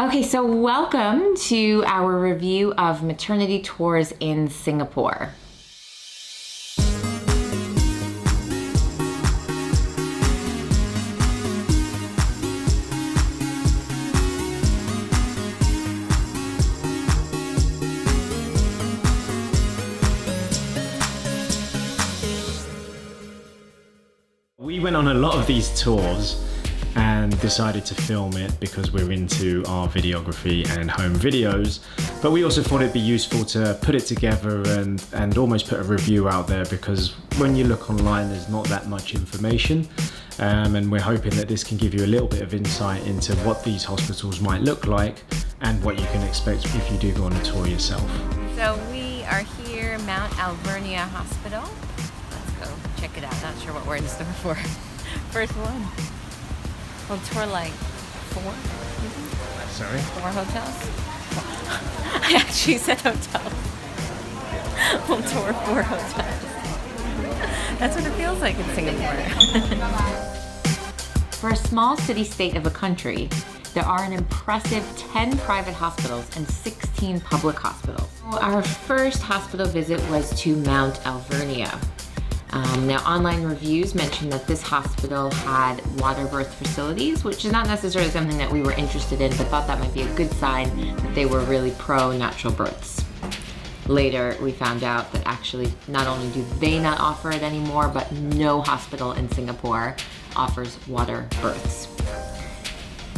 Okay, so welcome to our review of maternity tours in Singapore. We went on a lot of these tours and decided to film it because we're into our videography and home videos, but we also thought it'd be useful to put it together and almost put a review out there, because when you look online there's not that much information, and we're hoping that this can give you a little bit of insight into what these hospitals might look like and what you can expect if you do go on a tour yourself. So we are here, Mount Alvernia Hospital. Let's go check it out. Not sure what we're in store for. First one. We'll tour like 4, maybe? Sorry? 4 hotels? I actually said hotels. We'll tour 4 hotels. That's what it feels like in Singapore. For a small city-state of a country, there are an impressive 10 private hospitals and 16 public hospitals. Our first hospital visit was to Mount Alvernia. Now, online reviews mentioned that this hospital had water birth facilities, which is not necessarily something that we were interested in, but thought that might be a good sign that they were really pro natural births. Later, we found out that actually not only do they not offer it anymore, but no hospital in Singapore offers water births.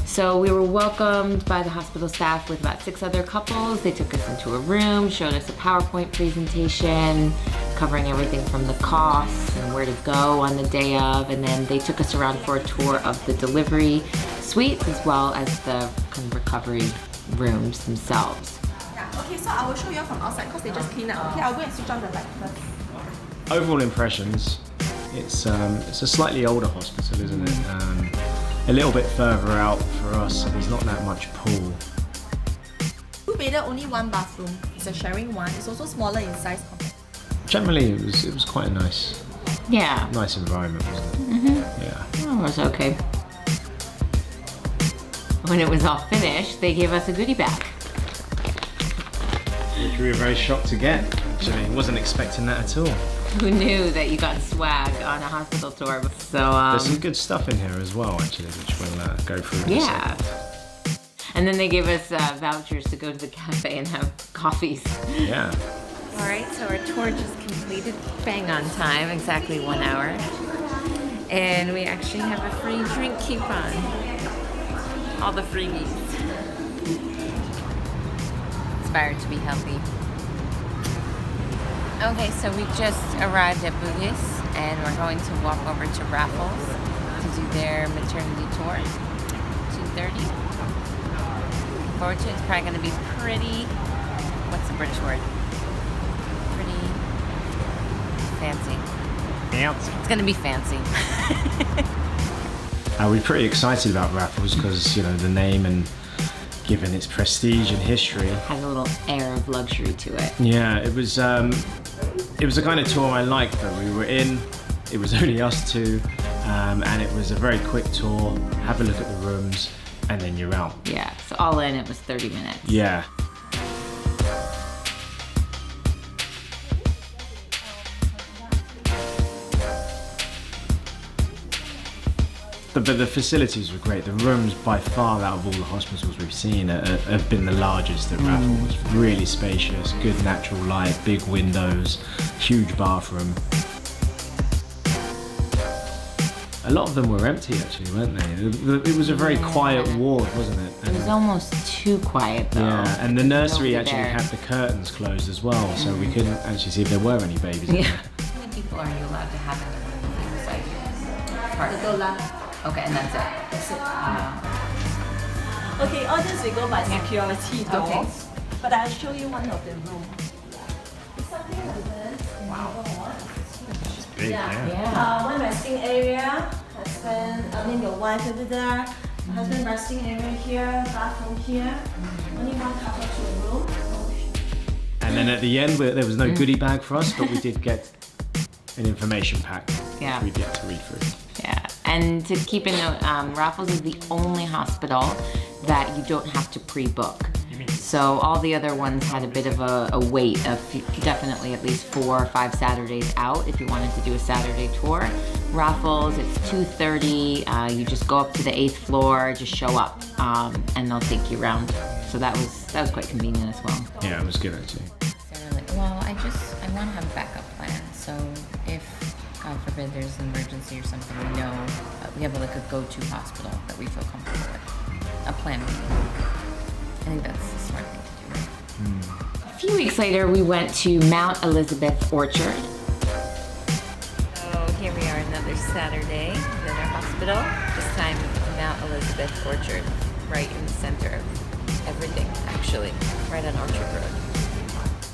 So we were welcomed by the hospital staff with about 6 other couples. They took us into a room, showed us a PowerPoint presentation, covering everything from the costs and where to go on the day of, and then they took us around for a tour of the delivery suites as well as the kind of recovery rooms themselves. Yeah, okay, so I will show you from outside because they just clean up. Okay, I'll go and switch on the light first. Overall impressions, it's a slightly older hospital, isn't it? A little bit further out for us, so there's not that much pool. 2-bedder, only 1 bathroom. It's a sharing one. It's also smaller in size. Generally, it was quite a nice environment, wasn't it? Mm-hmm. Yeah. Oh, it was okay. When it was all finished, they gave us a goodie bag. Which we were very shocked to get, actually. Wasn't expecting that at all. Who knew that you got swag on a hospital tour? So there's some good stuff in here as well, actually, which we'll go through in a second. And then they gave us vouchers to go to the cafe and have coffees. Yeah. All right, so our tour just completed, bang on time, exactly 1 hour. And we actually have a free drink coupon. All the freebies. Inspired to be healthy. Okay, so we just arrived at Bugis and we're going to walk over to Raffles to do their maternity tour. 2:30. Looking forward to it. It's probably going to be pretty, what's the British word? Pretty fancy. Fancy. It's going to be fancy. We're pretty excited about Raffles because, you know, the name and given its prestige and history. Has a little air of luxury to it. Yeah, it was the kind of tour I liked though. We were in, it was only us two, and it was a very quick tour, have a look at the rooms, and then you're out. Yeah, so all in it was 30 minutes. Yeah. But the facilities were great. The rooms, by far, out of all the hospitals we've seen, have been the largest at Raffles. Really spacious, good natural light, big windows, huge bathroom. A lot of them were empty, actually, weren't they? It was a very quiet ward, wasn't it? It was almost too quiet, though. Yeah, and the nursery Nobody actually there. had the curtains closed as well, so we couldn't actually see if there were any babies in there. How many people are you allowed to have in the room? It was like part. Okay, and that's it. That's it. Okay, all this we go by security doors. Okay. But I'll show you one of the rooms. It's something like this. Wow. It's big, yeah. Yeah. One resting area. Your wife over there. Husband resting area here. Bathroom here. Only one couple to a room. And then at the end, there was no goodie bag for us, but we did get an information pack. Yeah. We've yet to read through. Yeah. And to keep in note, Raffles is the only hospital that you don't have to pre-book. So all the other ones had a bit of a wait of definitely at least 4 or 5 Saturdays out if you wanted to do a Saturday tour. Raffles, it's 2:30. You just go up to the 8th floor, just show up, and they'll take you around. So that was quite convenient as well. Yeah, it was good actually. They're like, well, I want to have a backup plan. So if God forbid there's an emergency or something, we know we have like a go-to hospital that we feel comfortable with. A plan B. I think that's a smart thing to do. A few weeks later, we went to Mount Elizabeth Orchard. So here we are, another Saturday at our hospital. This time, Mount Elizabeth Orchard, right in the center of everything, actually, right on Orchard Road.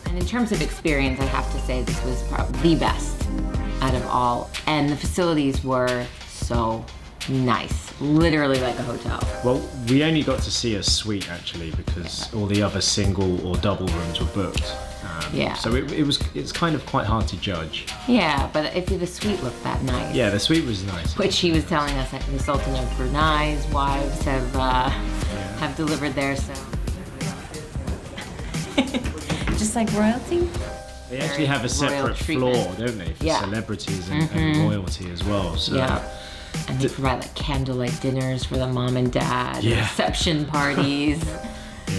And in terms of experience, I have to say this was probably the best out of all. And the facilities were so nice, literally like a hotel. Well, we only got to see a suite actually because all the other single or double rooms were booked. Yeah. So it's kind of quite hard to judge. Yeah, but if the suite looked that nice. Yeah, the suite was nice. Which he was telling us that the Sultan of Brunei's wives have delivered there, so. Just like royalty? They actually have a separate floor, don't they, for celebrities and royalty as well. So. Yeah. And they provide like candlelight dinners for the mom and dad, reception parties.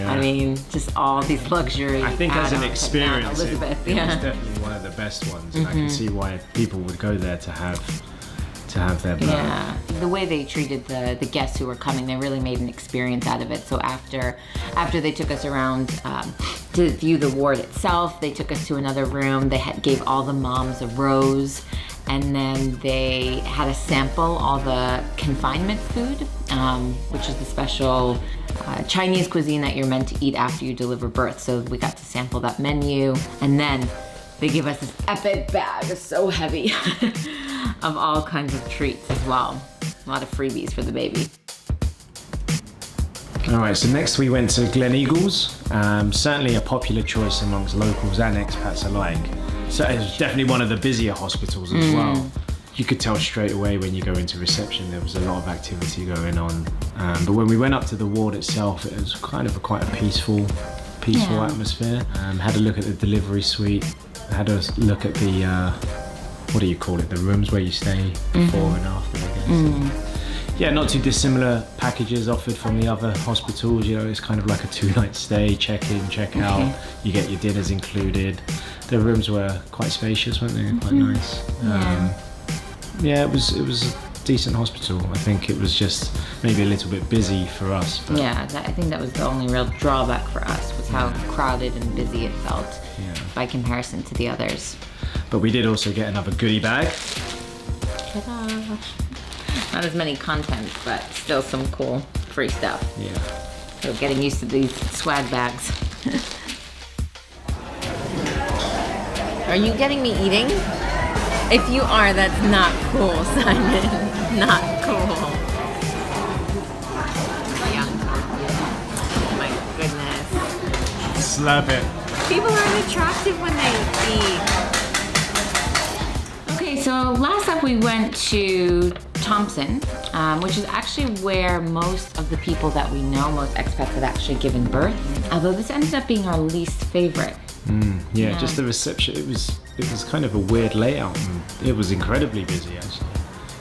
I mean, just all these luxury. I think as an experience, it was Elizabeth, definitely one of the best ones, and I can see why people would go there to have their blood. Yeah, the way they treated the guests who were coming, they really made an experience out of it. So after they took us around to view the ward itself, they took us to another room. They gave all the moms a rose. And then they had us sample all the confinement food, which is the special Chinese cuisine that you're meant to eat after you deliver birth. So we got to sample that menu. And then they give us this epic bag, it's so heavy, of all kinds of treats as well. A lot of freebies for the baby. All right, so next we went to Gleneagles, certainly a popular choice amongst locals and expats alike. So it was definitely one of the busier hospitals as well. You could tell straight away when you go into reception there was a lot of activity going on. But when we went up to the ward itself, it was kind of quite a peaceful atmosphere. Had a look at the delivery suite, had a look at the, what do you call it, the rooms where you stay before and after, I guess. Yeah, not too dissimilar packages offered from the other hospitals. You know, it's kind of like a 2-night stay, check in, check out. You get your dinners included. The rooms were quite spacious, weren't they? Quite nice. Yeah, it was a decent hospital. I think it was just maybe a little bit busy for us. But yeah, I think that was the only real drawback for us, was how crowded and busy it felt by comparison to the others. But we did also get another goodie bag. Ta-da! Not as many contents, but still some cool free stuff. Yeah. So getting used to these swag bags. Are you getting me eating? If you are, that's not cool, Simon. Not cool. Yeah. Oh my goodness. Slap it. People aren't attractive when they eat. Okay, so last up we went to Thompson, which is actually where most of the people that we know, most expats, have actually given birth. Although this ended up being our least favorite. Yeah, just the reception. It was kind of a weird layout, and it was incredibly busy actually.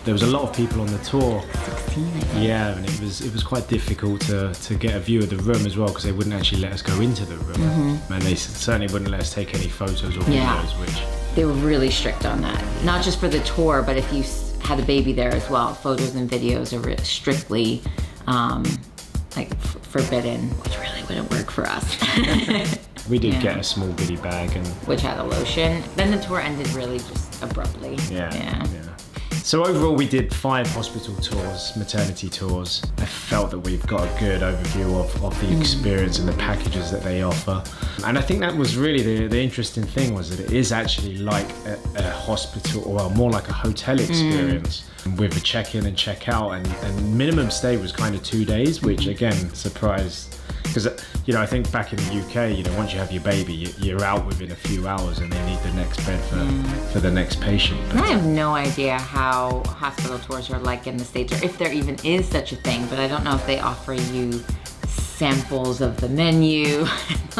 There was a lot of people on the tour. 16, I think. Yeah, and it was quite difficult to get a view of the room as well, because they wouldn't actually let us go into the room, and they certainly wouldn't let us take any photos or videos, which they were really strict on that. Not just for the tour, but if you had a baby there as well, photos and videos are strictly forbidden, which really wouldn't work for us. We did get a small goodie bag, and which had a lotion. Then the tour ended really just abruptly. Yeah. So overall we did 5 hospital tours, maternity tours. I felt that we've got a good overview of the experience and the packages that they offer. And I think that was really the interesting thing, was that it is actually like a hospital, or well, more like a hotel experience, with a check-in and check-out, and minimum stay was kind of 2 days, which again surprised Because, you know, I think back in the UK, you know, once you have your baby, you're out within a few hours and they need the next bed for the next patient. And I have no idea how hospital tours are like in the States, or if there even is such a thing, but I don't know if they offer you samples of the menu.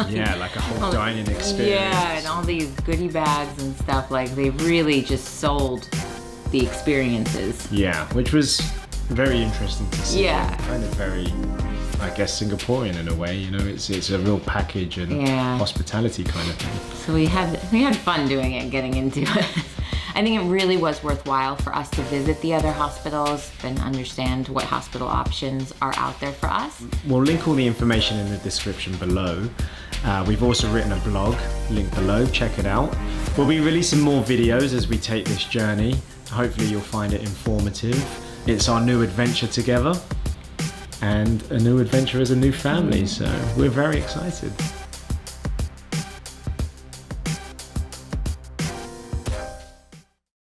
Yeah, like a whole dining experience. Yeah, and all these goodie bags and stuff. Like, they really just sold the experiences. Yeah, which was very interesting to see. Yeah. Kind of very, I guess, Singaporean in a way. You know, it's a real package and hospitality kind of thing. So we had fun doing it, getting into it. I think it really was worthwhile for us to visit the other hospitals and understand what hospital options are out there for us. We'll link all the information in the description below. We've also written a blog, link below, check it out. We'll be releasing more videos as we take this journey. Hopefully you'll find it informative. It's our new adventure together and a new adventure as a new family, so we're very excited.